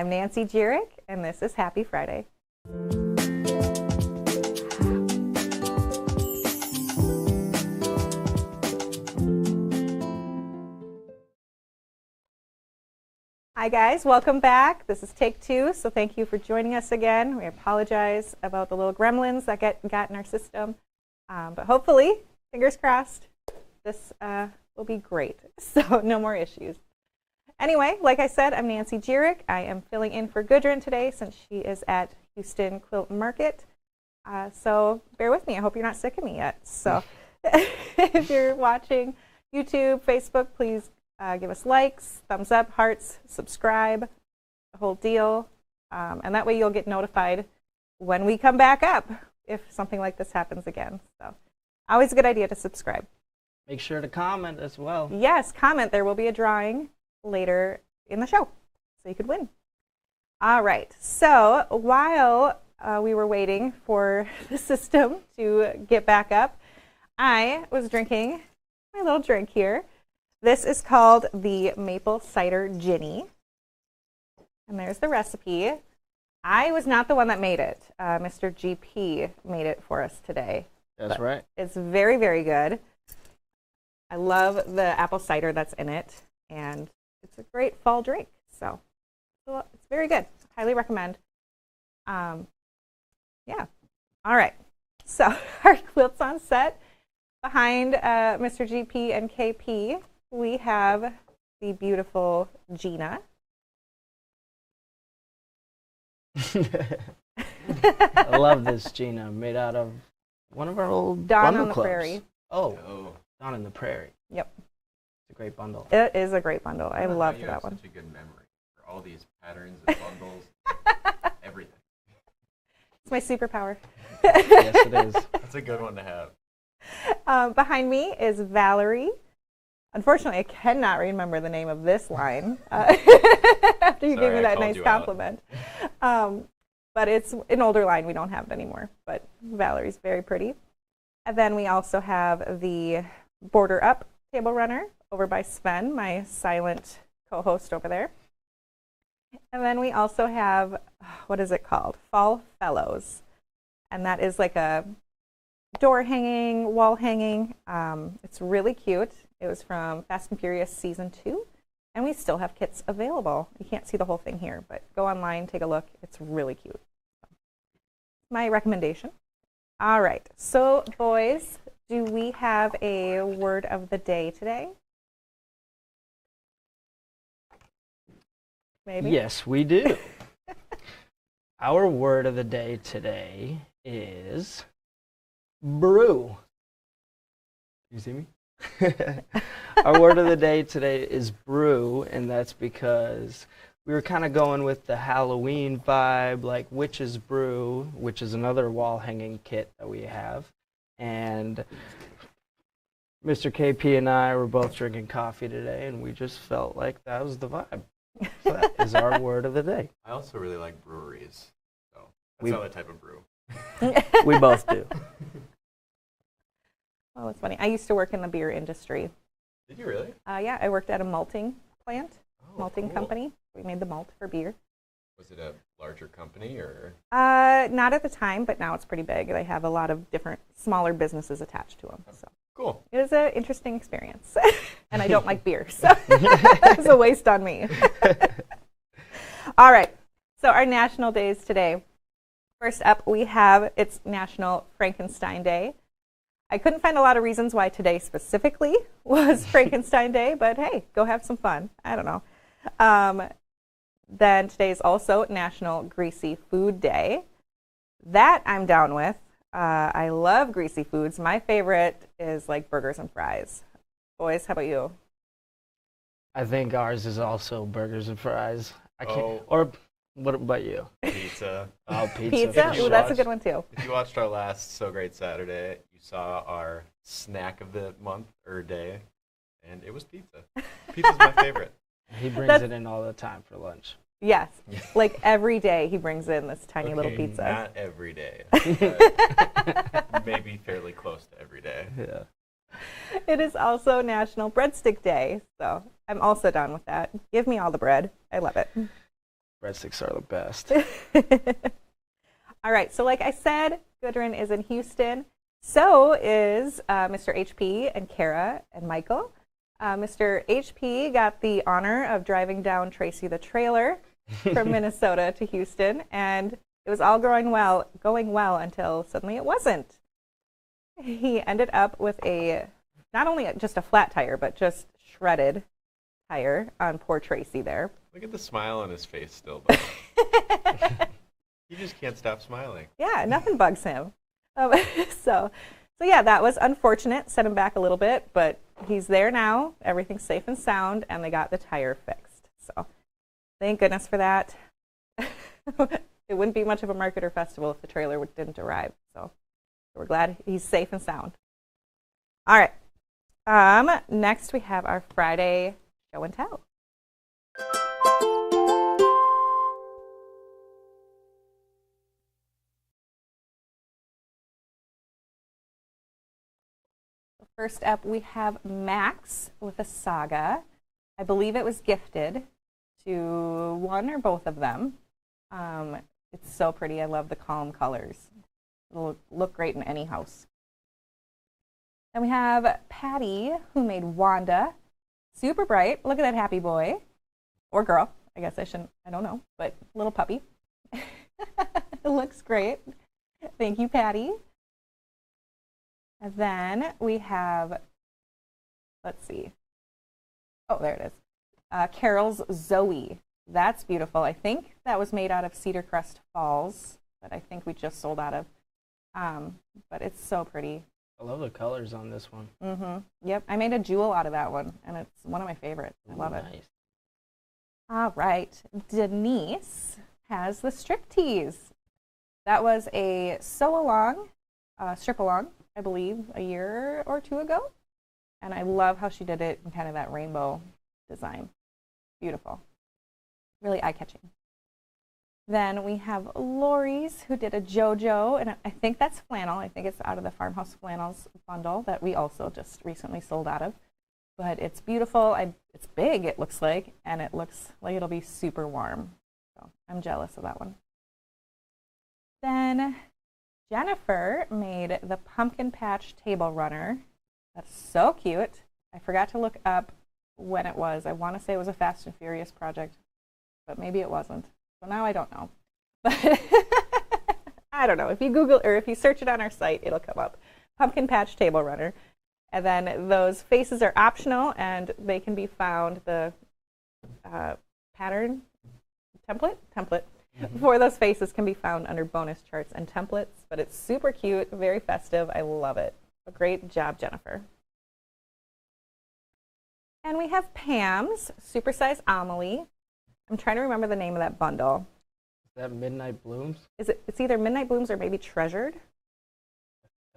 I'm Nancy Jurek, and this is Happy Friday. Hi guys, welcome back. This is take 2, so thank you for joining us again. We apologize about the little gremlins that got in our system, but hopefully, fingers crossed, this will be great, so no more issues. Anyway, like I said, I'm Nancy Jurek. I am filling in for Gudrun today since she is at Houston Quilt Market, so bear with me. I hope you're not sick of me yet. So if you're watching YouTube, Facebook, please give us likes, thumbs up, hearts, subscribe, the whole deal. And that way you'll get notified when we come back up if something like this happens again. So always a good idea to subscribe. Make sure to comment as well. Yes, comment. There will be a drawing later in the show, so you could win. All right. So while we were waiting for the system to get back up, I was drinking my little drink here. This is called the Maple Cider Ginny. And there's the recipe. I was not the one that made it. Mr. GP made it for us today. That's right. It's very, very good. I love the apple cider that's in it. And it's a great fall drink. So it's very good. Highly recommend. Yeah. All right. So our quilt's on set. Behind Mr. GP and KP, we have the beautiful Gina. I love this Gina, made out of one of our old Dawn bundle on the clubs. Prairie. Oh, Dawn in the Prairie. Yep. It's a great bundle. It is a great bundle. I loved you that have one. Such a good memory for all these patterns and bundles, everything. It's my superpower. Yes, it is. That's a good one to have. Behind me is Valerie. Unfortunately, I cannot remember the name of this line after you gave me that nice compliment. But it's an older line. We don't have it anymore. But Valerie's very pretty. And then we also have the Border Up table runner over by Sven, my silent co-host over there. And then we also have, what is it called? Fall Fellows. And that is like a door hanging, wall hanging. It's really cute. It was from Fast and Furious Season 2, and we still have kits available. You can't see the whole thing here, but go online, take a look. It's really cute. My recommendation. All right, so boys, do we have a word of the day today? Maybe? Yes, we do. Our word of the day today is brew. You see me? Our word of the day today is brew, and that's because we were kind of going with the Halloween vibe, like Witch's Brew, which is another wall hanging kit that we have. And Mr. KP and I were both drinking coffee today, and we just felt like that was the vibe. So that is our word of the day. I also really like breweries, so that's another type of brew. We both do. Oh, it's funny. I used to work in the beer industry. Did you really? Yeah, I worked at a malting plant, malting cool. company. We made the malt for beer. Was it a larger company or? Not at the time, but now it's pretty big. They have a lot of different smaller businesses attached to them. So Cool. it was an interesting experience. And I don't like beer, so it was a waste on me. All right. So our national days today. First up, we have it's National Frankenstein Day. I couldn't find a lot of reasons why today specifically was Frankenstein Day, but hey, go have some fun. I don't know. Then today is also National Greasy Food Day. That I'm down with. I love greasy foods. My favorite is like burgers and fries. Boys, how about you? I think ours is also burgers and fries. I can't. Oh. Or what about you? Pizza. Oh, pizza. Pizza? Ooh, that's a good one too. If you watched our last So Great Saturday, you saw our snack of the month or day, and it was pizza. Pizza's my favorite. He brings it in all the time for lunch. Yes. Like every day he brings in this tiny little Okay, pizza. Not every day. But maybe fairly close to every day. Yeah. It is also National Breadstick Day, so I'm also down with that. Give me all the bread. I love it. Breadsticks are the best. All right, so like I said, Gudrun is in Houston. So is Mr. HP and Kara and Michael. Mr. HP got the honor of driving down Tracy the trailer from Minnesota to Houston, and it was all going well until suddenly it wasn't. He ended up with not only just a flat tire, but just shredded tire on poor Tracy there. Look at the smile on his face still, though. He just can't stop smiling. Yeah, nothing bugs him. So yeah, that was unfortunate. Set him back a little bit, but he's there now. Everything's safe and sound, and they got the tire fixed. So thank goodness for that. It wouldn't be much of a market or festival if the trailer didn't arrive. So we're glad he's safe and sound. All right. Next, we have our Friday show and tell. First up, we have Max with a saga. I believe it was gifted to one or both of them. It's so pretty. I love the calm colors. It'll look great in any house. Then we have Patty, who made Wanda. Super bright. Look at that happy boy. Or girl. I guess I don't know, but little puppy. It looks great. Thank you, Patty. And then we have, let's see. Oh, there it is. Carol's Zoe. That's beautiful. I think that was made out of Cedar Crest Falls, that I think we just sold out of. But it's so pretty. I love the colors on this one. Mm-hmm. Yep. I made a jewel out of that one, and it's one of my favorites. I love it. Nice. All right. Denise has the strip tees. That was a sew-along, strip-along, I believe, a year or two ago. And I love how she did it in kind of that rainbow design. Beautiful. Really eye-catching. Then we have Lori's, who did a JoJo, and I think that's flannel. I think it's out of the Farmhouse Flannels bundle that we also just recently sold out of. But it's beautiful. It's big, it looks like, and it looks like it'll be super warm. So I'm jealous of that one. Then Jennifer made the Pumpkin Patch Table Runner. That's so cute. I forgot to look up when it was. I want to say it was a Fast and Furious project, but maybe it wasn't. So now I don't know. But I don't know. If you Google or if you search it on our site, it'll come up. Pumpkin Patch Table Runner. And then those faces are optional, and they can be found, the pattern template for those faces can be found under bonus charts and templates. But it's super cute, very festive. I love it. A great job, Jennifer. And we have Pam's Supersize Amelie. I'm trying to remember the name of that bundle. Is that Midnight Blooms? It's either Midnight Blooms or maybe Treasured.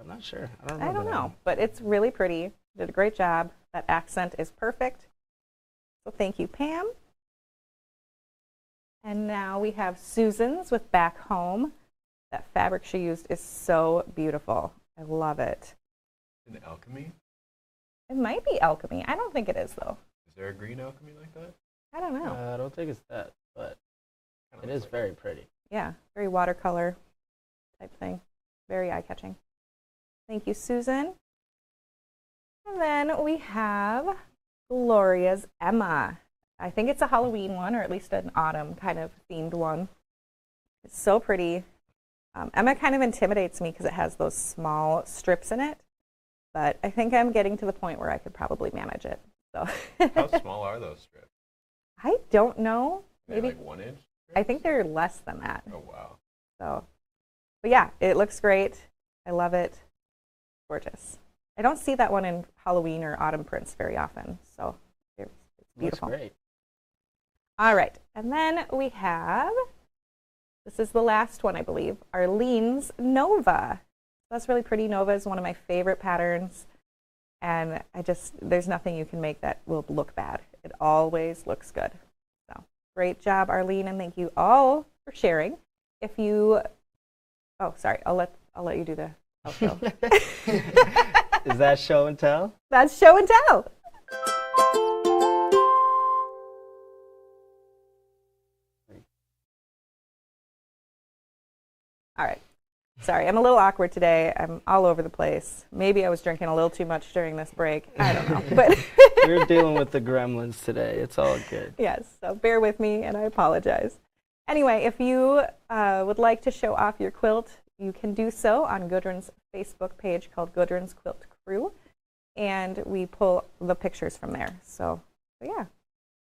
I'm not sure. I don't know, but it's really pretty. Did a great job. That accent is perfect. So thank you, Pam. And now we have Susan's with Back Home. That fabric she used is so beautiful. I love it. An alchemy? It might be alchemy. I don't think it is, though. Is there a green alchemy like that? I don't know. I don't think it's that, but it is very pretty. Yeah, very watercolor type thing. Very eye-catching. Thank you, Susan. And then we have Gloria's Emma. I think it's a Halloween one, or at least an autumn kind of themed one. It's so pretty. Emma kind of intimidates me because it has those small strips in it, but I think I'm getting to the point where I could probably manage it. So. How small are those strips? I don't know. Maybe like 1 inch? I think they're less than that. Oh, wow. So, but yeah, it looks great. I love it. Gorgeous. I don't see that one in Halloween or autumn prints very often, so it's beautiful. Looks great. All right, and then we have, this is the last one, I believe, Arlene's Nova. That's really pretty. Nova is one of my favorite patterns, and there's nothing you can make that will look bad. It always looks good. So great job, Arlene, and thank you all for sharing. If you, oh, sorry, I'll let you do the outro. Is that show and tell? That's show and tell. All right. Sorry, I'm a little awkward today. I'm all over the place. Maybe I was drinking a little too much during this break. I don't know. But we're dealing with the gremlins today. It's all good. Yes, so bear with me, and I apologize. Anyway, if you would like to show off your quilt, you can do so on Gudrun's Facebook page called Gudrun's Quilt Crew, and we pull the pictures from there. So yeah,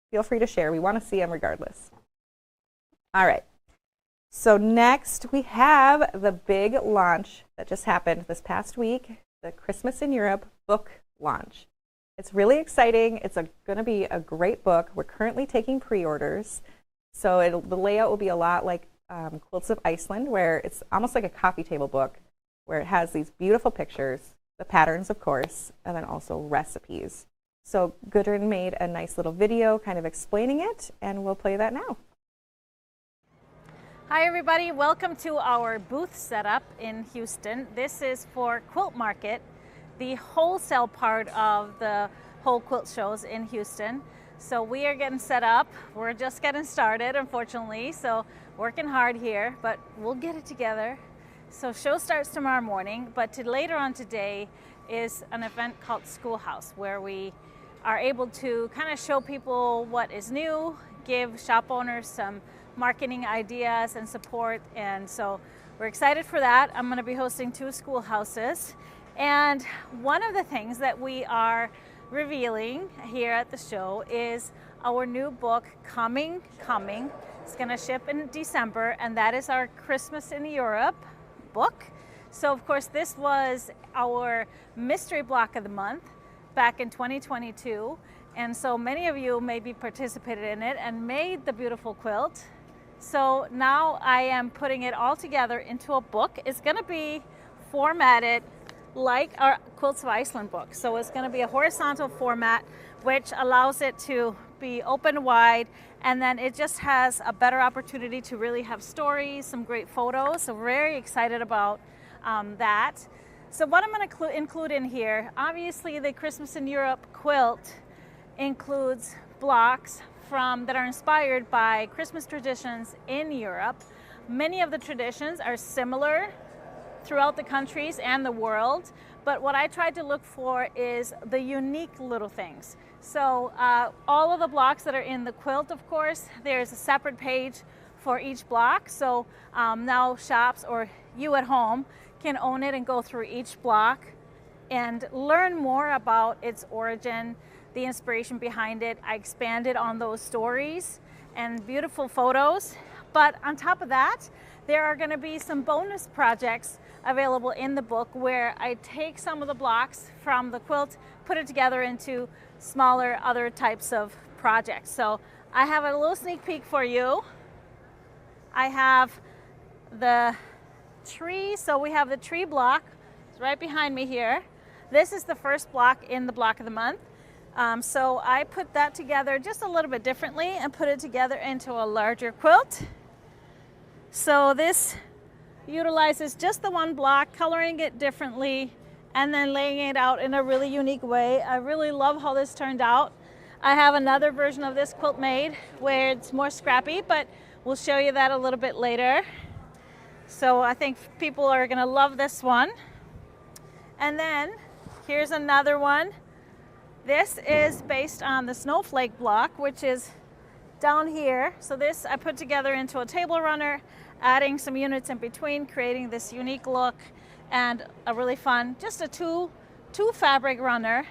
feel free to share. We want to see them regardless. All right. So next we have the big launch that just happened this past week, the Christmas in Europe book launch. It's really exciting. It's going to be a great book. We're currently taking pre-orders. So the layout will be a lot like Quilts of Iceland, where it's almost like a coffee table book, where it has these beautiful pictures, the patterns, of course, and then also recipes. So Gudrun made a nice little video kind of explaining it, and we'll play that now. Hi everybody, welcome to our booth setup in Houston. This is for Quilt Market, the wholesale part of the whole quilt shows in Houston. So we are getting set up. We're just getting started, unfortunately, so working hard here, but we'll get it together. So show starts tomorrow morning, but later on today is an event called Schoolhouse, where we are able to kind of show people what is new, give shop owners some marketing ideas and support, and so we're excited for that. I'm going to be hosting 2 schoolhouses, and one of the things that we are revealing here at the show is our new book, Coming. It's going to ship in December, and that is our Christmas in Europe book. So of course this was our mystery block of the month back in 2022, and so many of you maybe participated in it and made the beautiful quilt. So now I am putting it all together into a book. It's going to be formatted like our Quilts of Iceland book. So it's going to be a horizontal format, which allows it to be open wide, and then it just has a better opportunity to really have stories, some great photos. So we're very excited about that. So what I'm going to include in here, obviously the Christmas in Europe quilt includes blocks that are inspired by Christmas traditions in Europe. Many of the traditions are similar throughout the countries and the world, but what I tried to look for is the unique little things. So all of the blocks that are in the quilt, of course, there's a separate page for each block. So now shops or you at home can own it and go through each block and learn more about its origin, the inspiration behind it. I expanded on those stories and beautiful photos. But on top of that, there are going to be some bonus projects available in the book where I take some of the blocks from the quilt, put it together into smaller other types of projects. So I have a little sneak peek for you. I have the tree. So we have the tree block. It's right behind me here. This is the first block in the block of the month. So I put that together just a little bit differently and put it together into a larger quilt. So this utilizes just the one block, coloring it differently, and then laying it out in a really unique way. I really love how this turned out. I have another version of this quilt made where it's more scrappy, but we'll show you that a little bit later. So I think people are going to love this one. And then here's another one. This is based on the snowflake block, which is down here. So this I put together into a table runner, adding some units in between, creating this unique look and a really fun, just a two fabric runner.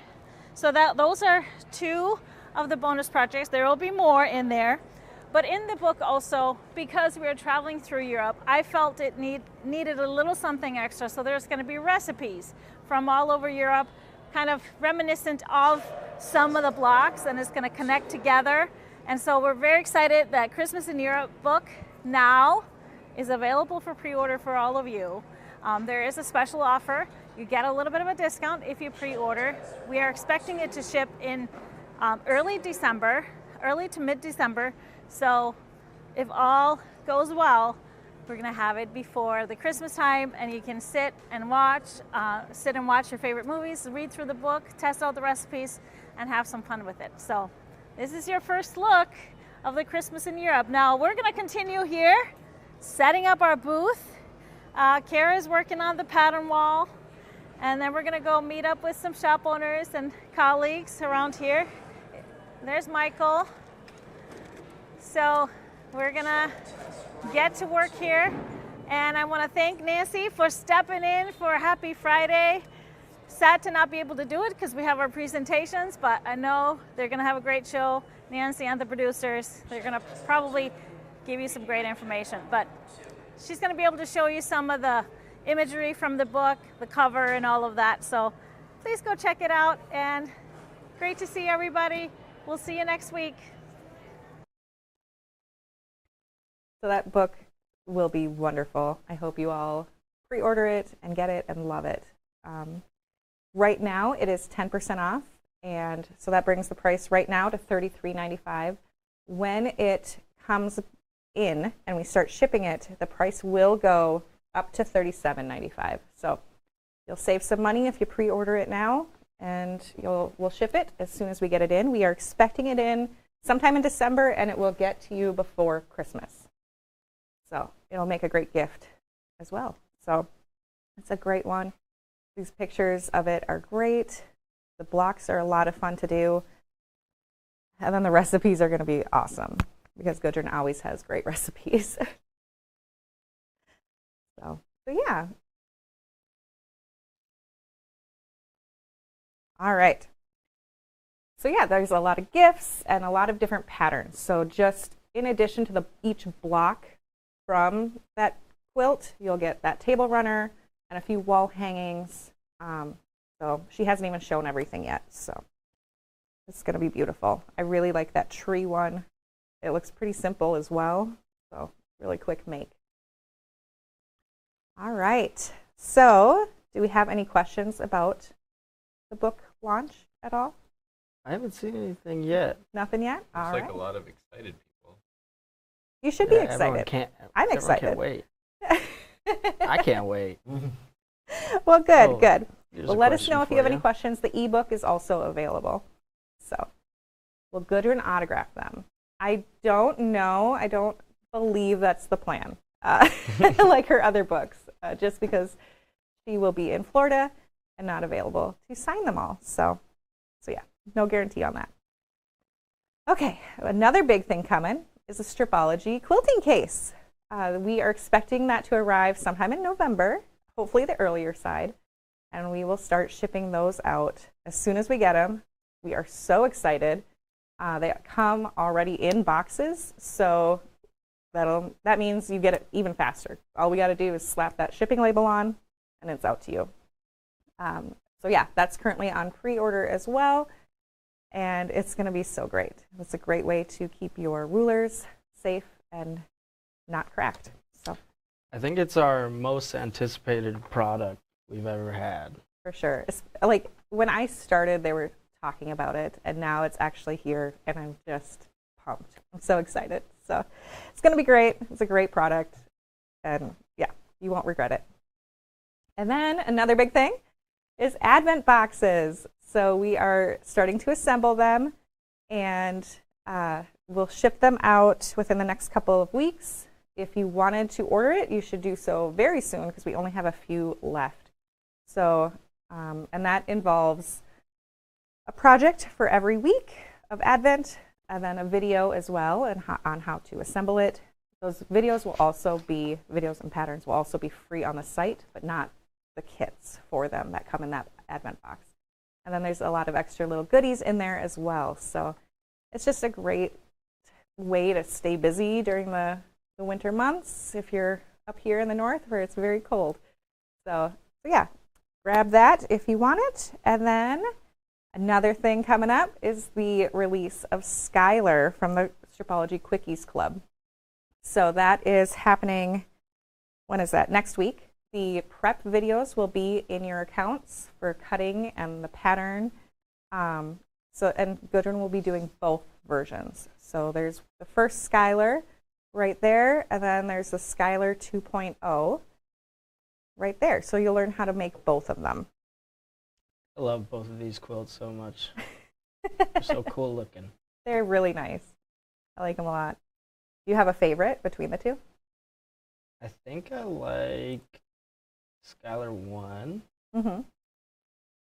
So those are 2 of the bonus projects. There will be more in there. But in the book also, because we are traveling through Europe, I felt it needed a little something extra. So there's going to be recipes from all over Europe, kind of reminiscent of some of the blocks, and it's going to connect together. And so we're very excited that Christmas in Europe book now is available for pre-order for all of you. There is a special offer. You get a little bit of a discount if you pre-order. We are expecting it to ship in early to mid-December. So if all goes well, we're going to have it before the Christmas time, and you can sit and watch your favorite movies, read through the book, test out the recipes, and have some fun with it. So this is your first look of the Christmas in Europe. Now we're going to continue here, setting up our booth. Kara's working on the pattern wall, and then we're gonna go meet up with some shop owners and colleagues around here. There's Michael. So we're gonna get to work here, and I want to thank Nancy for stepping in for Happy Friday. Sad to not be able to do it because we have our presentations, but I know they're gonna have a great show. Nancy and the producers, they're gonna probably give you some great information, but she's gonna be able to show you some of the imagery from the book, the cover and all of that. So please go check it out, and great to see everybody. We'll see you next week. So that book will be wonderful. I hope you all pre-order it and get it and love it. Right now it is 10% off, and so that brings the price right now to $33.95. When it comes in and we start shipping it, the price will go up to $37.95. So you'll save some money if you pre-order it now, and we'll ship it as soon as we get it in. We are expecting it in sometime in December, and it will get to you before Christmas. So it'll make a great gift as well. So it's a great one. These pictures of it are great. The blocks are a lot of fun to do. And then the recipes are going to be awesome because Gudrun always has great recipes. So yeah. All right. So yeah, there's a lot of gifts and a lot of different patterns. So just in addition to each block from that quilt, you'll get that table runner and a few wall hangings. So she hasn't even shown everything yet, so it's going to be beautiful. I really like that tree one. It looks pretty simple as well, so really quick make. All right, so do we have any questions about the book launch at all? I haven't seen anything yet. Nothing yet? All right. Looks like a lot of excited people. You should be excited. I'm excited. Can't wait. I can't wait. Well, good, good. Well, let us know if you have any questions. The ebook is also available. So we'll Gudrun autograph them. I don't know. I don't believe that's the plan, like her other books, just because she will be in Florida and not available to sign them all. So yeah, no guarantee on that. Okay, another big thing coming is a Stripology quilting case. We are expecting that to arrive sometime in November, hopefully the earlier side, and we will start shipping those out as soon as we get them. We are so excited. They come already in boxes, so that means you get it even faster. All we got to do is slap that shipping label on, and it's out to you. So yeah, that's currently on pre-order as well, and it's going to be so great. It's a great way to keep your rulers safe and not cracked. So I think it's our most anticipated product we've ever had. For sure. It's like when I started, they were talking about it, and now it's actually here, and I'm just pumped. I'm so excited. So it's going to be great. It's a great product, and yeah, you won't regret it. And then another big thing is Advent boxes. So we are starting to assemble them, and we'll ship them out within the next couple of weeks. If you wanted to order it, you should do so very soon because we only have a few left. So, and that involves a project for every week of Advent, and then a video as well on how to assemble it. Those videos will also be, videos and patterns will also be free on the site, but not the kits for them that come in that Advent box. And then there's a lot of extra little goodies in there as well. So it's just a great way to stay busy during the winter months if you're up here in the north where it's very cold. So yeah, grab that if you want it. And then another thing coming up is the release of Skylar from the Stripology Quickies Club. So that is happening, when is that? Next week. The prep videos will be in your accounts for cutting and the pattern. And Gudrun will be doing both versions. So there's the first Skylar right there, and then there's the Skylar 2.0 right there. So you'll learn how to make both of them. I love both of these quilts so much. They're so cool looking. They're really nice. I like them a lot. Do you have a favorite between the two? I think I like Skylar 1 Mm-hmm.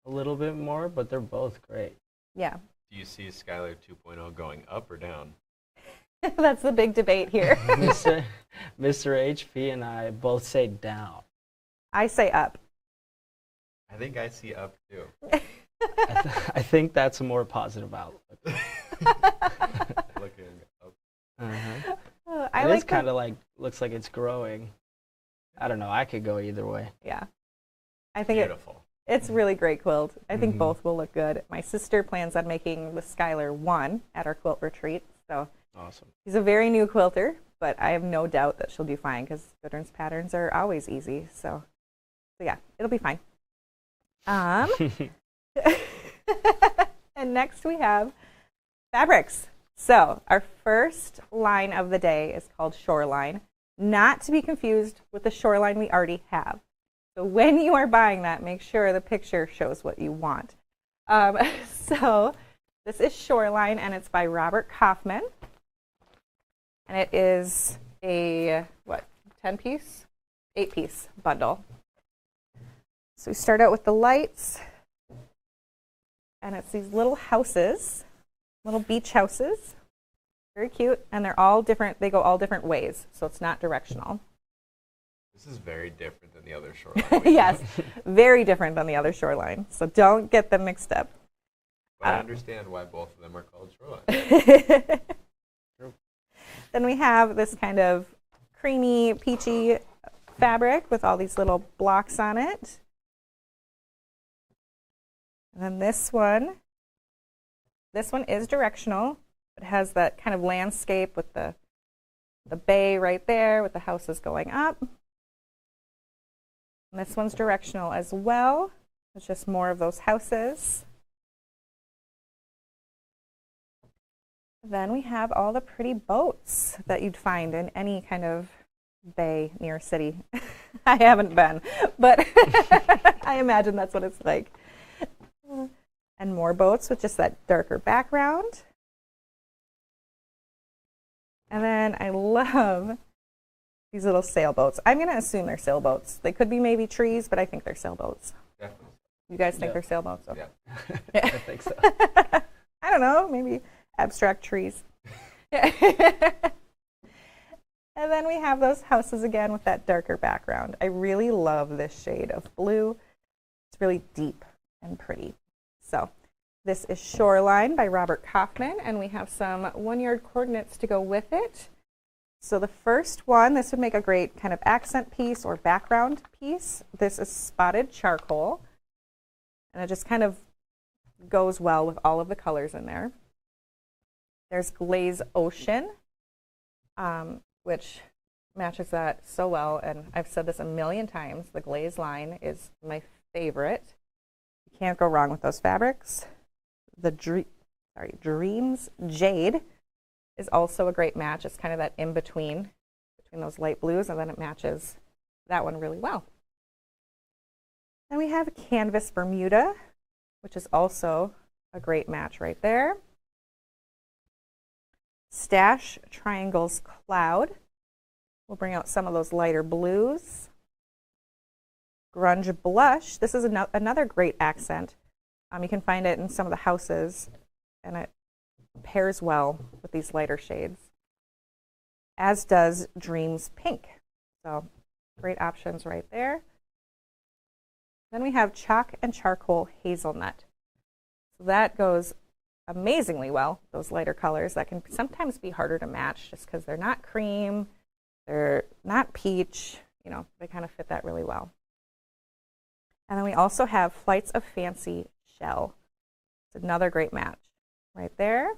a little bit more, but they're both great. Yeah. Do you see Skylar 2.0 going up or down? That's the big debate here. Mr. HP and I both say down. I say up. I think I see up too. I think that's a more positive outlook. Looking up. I It like is kind of like, looks like it's growing. I don't know. I could go either way. Yeah. I think Beautiful. it's really great quilt. I think Mhm. both will look good. My sister plans on making the Skylar 1 at our quilt retreat. So Awesome. she's a very new quilter, but I have no doubt that she'll do fine because children's patterns are always easy. So yeah, it'll be fine. And next we have fabrics. So our first line of the day is called Shoreline, not to be confused with the Shoreline we already have. So when you are buying that, make sure the picture shows what you want. So this is Shoreline, and it's by Robert Kaufman. And it is a, 10-piece? 8-piece bundle. So we start out with the lights, and it's these little houses, little beach houses. Very cute, and they're all different. They go all different ways, so it's not directional. This is very different than the other Shoreline. Yes, very different than the other Shoreline, so don't get them mixed up. But I understand why both of them are called Shoreline. Then we have this kind of creamy, peachy fabric with all these little blocks on it. And then this one is directional. It has that kind of landscape with the bay right there with the houses going up. And this one's directional as well. It's just more of those houses. Then we have all the pretty boats that you'd find in any kind of bay near a city. I haven't been, but I imagine that's what it's like. And more boats with just that darker background. And then I love these little sailboats. I'm going to assume they're sailboats. They could be maybe trees, but I think they're sailboats. Definitely. You guys think Yeah. they're sailboats? Okay. Yeah. I think so. I don't know, maybe abstract trees. And then we have those houses again with that darker background. I really love this shade of blue. It's really deep and pretty. So this is Shoreline by Robert Kaufman, and we have some 1-yard coordinates to go with it. So the first one, this would make a great kind of accent piece or background piece. This is Spotted Charcoal, and it just kind of goes well with all of the colors in there. There's Glaze Ocean, which matches that so well, and I've said this a million times. The glaze line is my favorite. You can't go wrong with those fabrics. The Dreams Jade is also a great match. It's kind of that in between those light blues, and then it matches that one really well. Then we have Canvas Bermuda, which is also a great match right there. Stash Triangles Cloud. We'll bring out some of those lighter blues. Grunge Blush. This is another great accent. You can find it in some of the houses, and it pairs well with these lighter shades, as does Dreams Pink. So great options right there. Then we have Chalk and Charcoal Hazelnut. So that goes amazingly well, those lighter colors that can sometimes be harder to match just because they're not cream, they're not peach, you know, they kind of fit that really well. And then we also have Flights of Fancy Shell. It's another great match right there.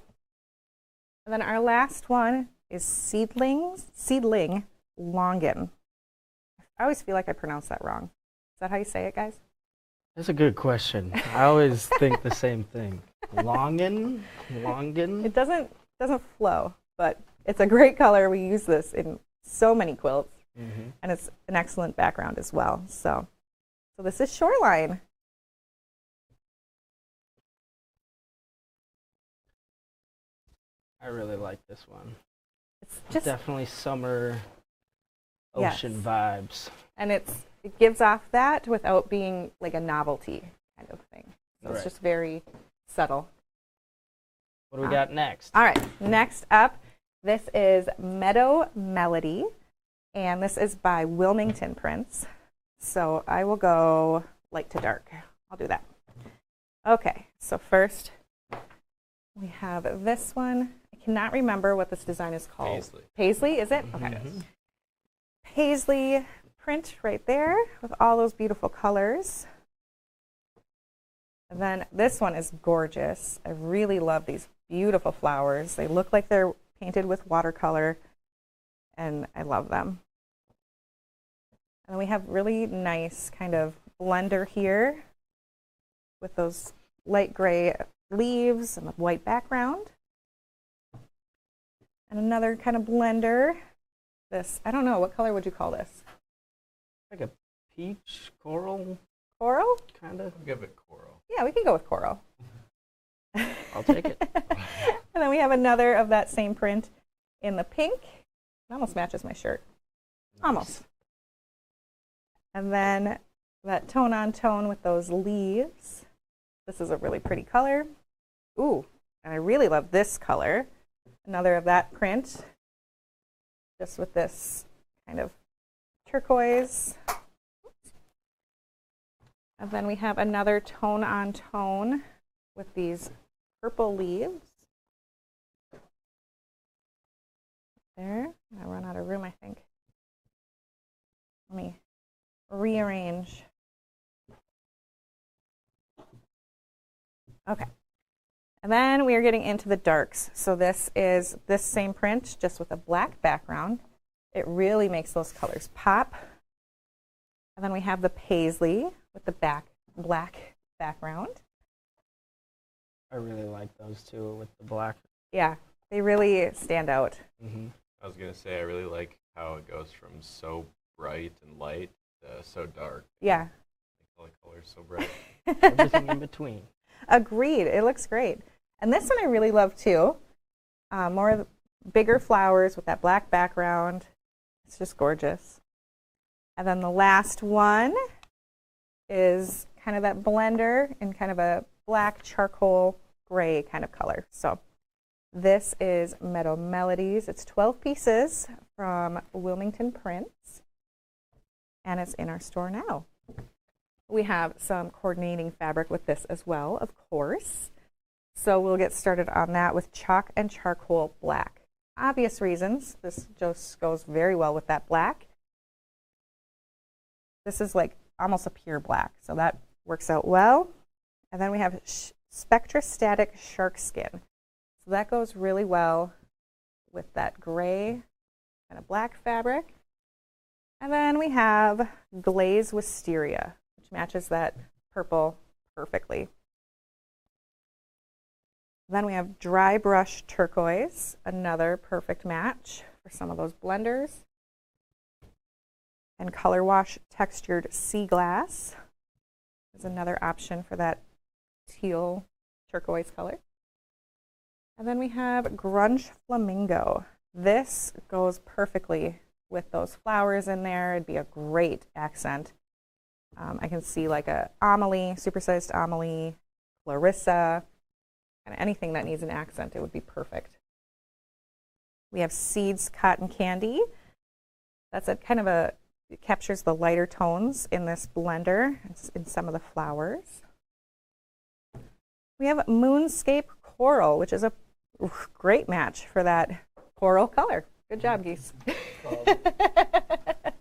And then our last one is Seedling Longin. I always feel like I pronounce that wrong. Is that how you say it, guys? That's a good question. I always think the same thing. Longin? It doesn't flow, but it's a great color. We use this in so many quilts, and it's an excellent background as well. So this is Shoreline. I really like this one. It's just Definitely summer ocean vibes. And it gives off that without being like a novelty kind of thing. So Right. it's just very subtle. What do we got next? All right, next up, this is Meadow Melody, and this is by Wilmington Prints. So I will go light to dark. I'll do that. Okay, so first we have this one. I cannot remember what this design is called. Paisley. Paisley, is it? Okay. Paisley print right there with all those beautiful colors. And then this one is gorgeous. I really love these beautiful flowers. They look like they're painted with watercolor, and I love them. And then we have really nice kind of blender here with those light gray leaves and the white background. And another kind of blender. This, I don't know, what color would you call this? Like a peach coral, Coral? kind of. I'll give it coral. Yeah, we can go with coral. I'll take it. And then we have another of that same print in the pink. It almost matches my shirt. Almost. And then that tone on tone with those leaves. This is a really pretty color. Ooh, and I really love this color. Another of that print, just with this kind of turquoise. And then we have another tone on tone with these purple leaves. There, I run out of room, I think. Let me rearrange. Okay. And then we are getting into the darks. So this is this same print, just with a black background. It really makes those colors pop. And then we have the paisley with the black background. I really like those two with the black. Yeah, they really stand out. I was going to say, I really like how it goes from so bright and light to so dark. Yeah. All the colors so bright. Everything in between. Agreed. It looks great. And this one I really love too. More of the bigger flowers with that black background. It's just gorgeous. And then the last one is kind of that blender in kind of a black charcoal gray kind of color. So this is Meadow Melodies. It's 12 pieces from Wilmington Prints, and it's in our store now. We have some coordinating fabric with this as well, of course. So we'll get started on that with chalk and charcoal black. Obvious reasons. This just goes very well with that black. This is like almost a pure black, so that works out well. And then we have spectrostatic shark skin. So that goes really well with that gray kind of black fabric. And then we have glaze wisteria, which matches that purple perfectly. Then we have dry brush turquoise, another perfect match for some of those blenders. And color wash textured sea glass is another option for that teal turquoise color. And then we have grunge flamingo. This goes perfectly with those flowers in there. It'd be a great accent. I can see like a Amelie, supersized Amelie, Clarissa, kind of anything that needs an accent, it would be perfect. We have Seeds Cotton Candy. That's a kind of a, it captures the lighter tones in this blender, in some of the flowers. We have Moonscape Coral, which is a great match for that coral color. Good job, geese.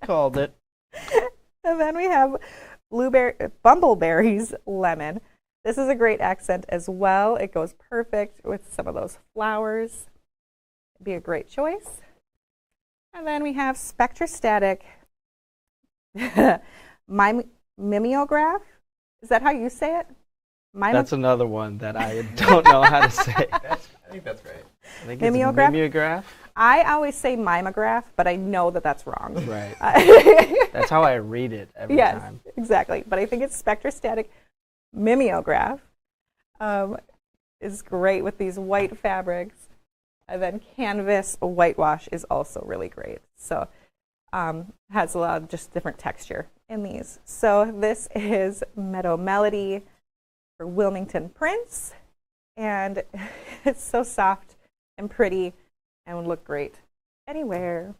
Called it. And then we have Bumbleberries Lemon. This is a great accent as well. It goes perfect with some of those flowers. It'd be a great choice. And then we have Spectrostatic Mimeograph. Is that how you say it? That's another one that I don't know how to say. I think that's right. I think Mimeograph? it's mimeograph. I always say mimeograph, but I know that that's wrong. Right. That's how I read it every time. Yes, exactly. But I think it's Spectrostatic Mimeograph. Is great with these white fabrics. And then Canvas Whitewash is also really great. So has a lot of just different texture in these. So this is Meadow Melody for Wilmington prints, and it's so soft and pretty and would look great anywhere.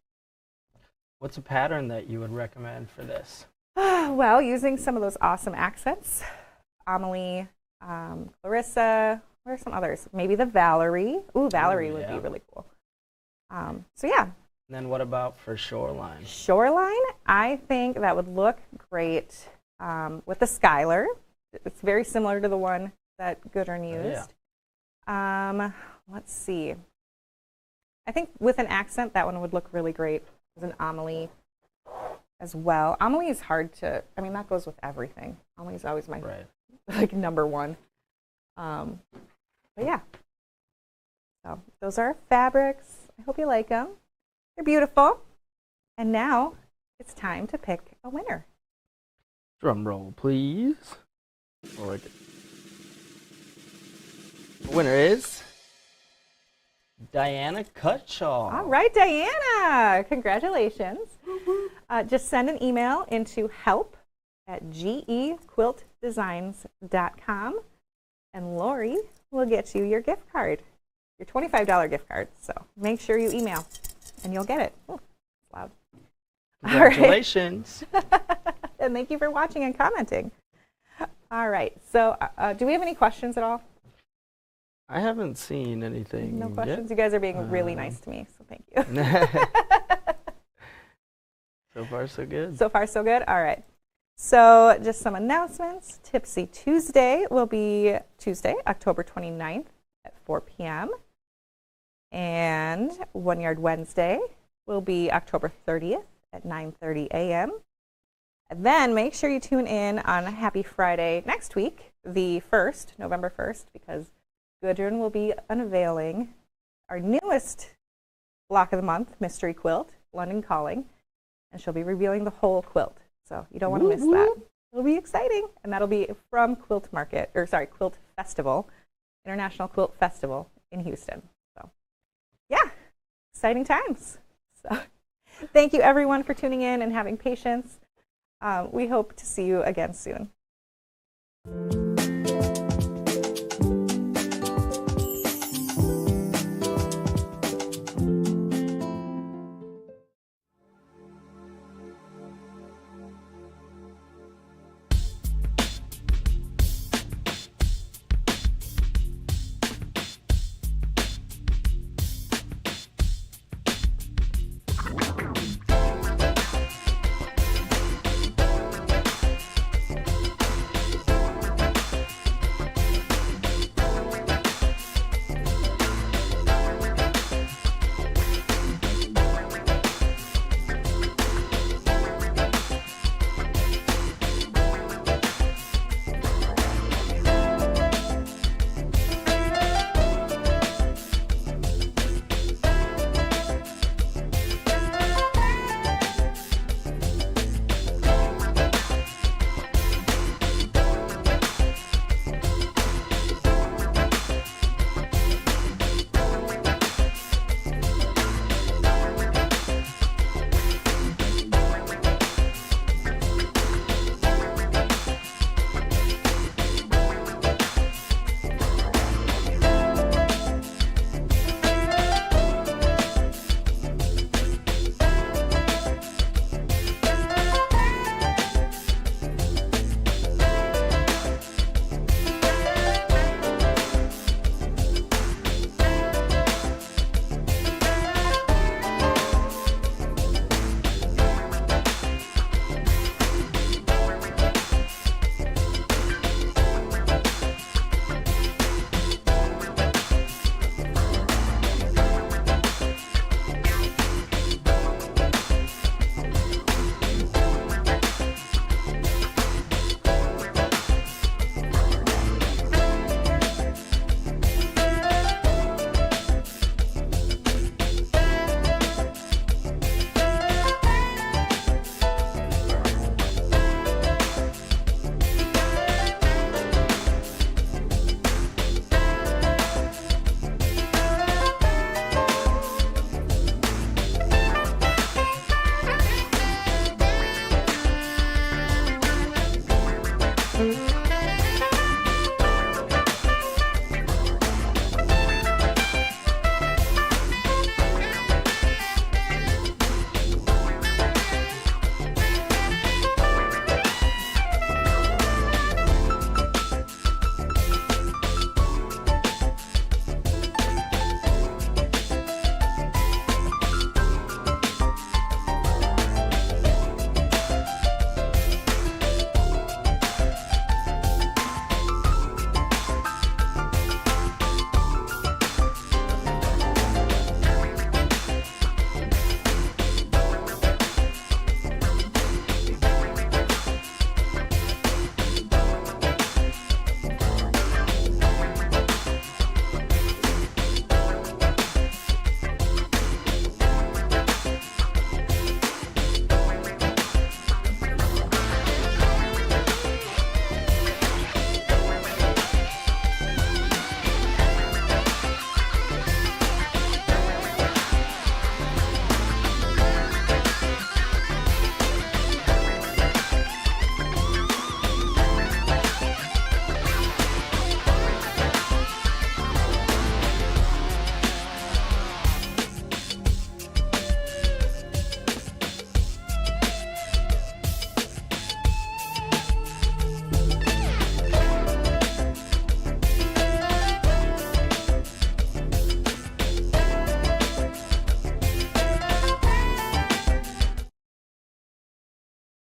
What's a pattern that you would recommend for this? Well, using some of those awesome accents, Amelie, Clarissa, what are some others? Maybe the Valerie. Ooh, Valerie would be really cool. So yeah. And then what about for Shoreline? Shoreline, I think that would look great with the Skylar. It's very similar to the one that Gudrun used. Let's see. I think with an accent, that one would look really great as an Amelie as well. Amelie is hard to, I mean, that goes with everything. Amelie is always my like number one. But yeah. So those are our fabrics. I hope you like them. They're beautiful. And now it's time to pick a winner. Drum roll, please. The winner is Diana Cutshaw. All right, Diana. Congratulations. Just send an email into help@gequiltdesigns.com, and Lori will get you your gift card, your $25 gift card. So make sure you email, and you'll get it. Oh, it's loud. Congratulations. And thank you for watching and commenting. All right. So do we have any questions at all? I haven't seen anything. No questions? Yet. You guys are being really nice to me, so thank you. So far, so good. So far, so good? All right. So just some announcements. Tipsy Tuesday will be Tuesday, October 29th at 4 p.m. And One Yard Wednesday will be October 30th at 9:30 a.m. And then make sure you tune in on Happy Friday next week, the 1st, November 1st, because Gudrun will be unveiling our newest block of the month, Mystery Quilt, London Calling, and she'll be revealing the whole quilt. So you don't want to miss that. It'll be exciting, and that'll be from Quilt Festival, International Quilt Festival in Houston. So yeah, exciting times. So thank you everyone for tuning in and having patience. We hope to see you again soon.